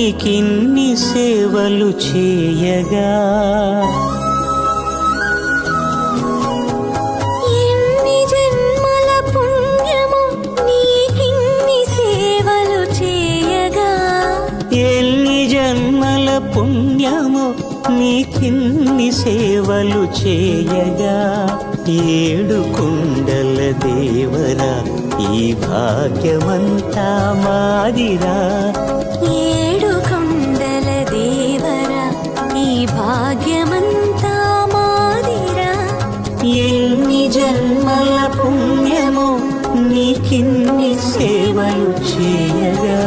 నీకిన్ని సేవలు చేయగా ఎన్ని జన్మల పుణ్యము నీకిన్ని సేవలు చేయగా ఎన్ని జన్మల పుణ్యము నీకిన్ని సేవలు చేయగా ఏడు కుండల దేవరా ఈ భాగ్యమంతా మాదిరా ఏడు కొండల దేవరా ఈ భాగ్యమంతా మాదిరా ఎన్ని జన్మల పుణ్యము నీకిన్ని సేవలు చేయగా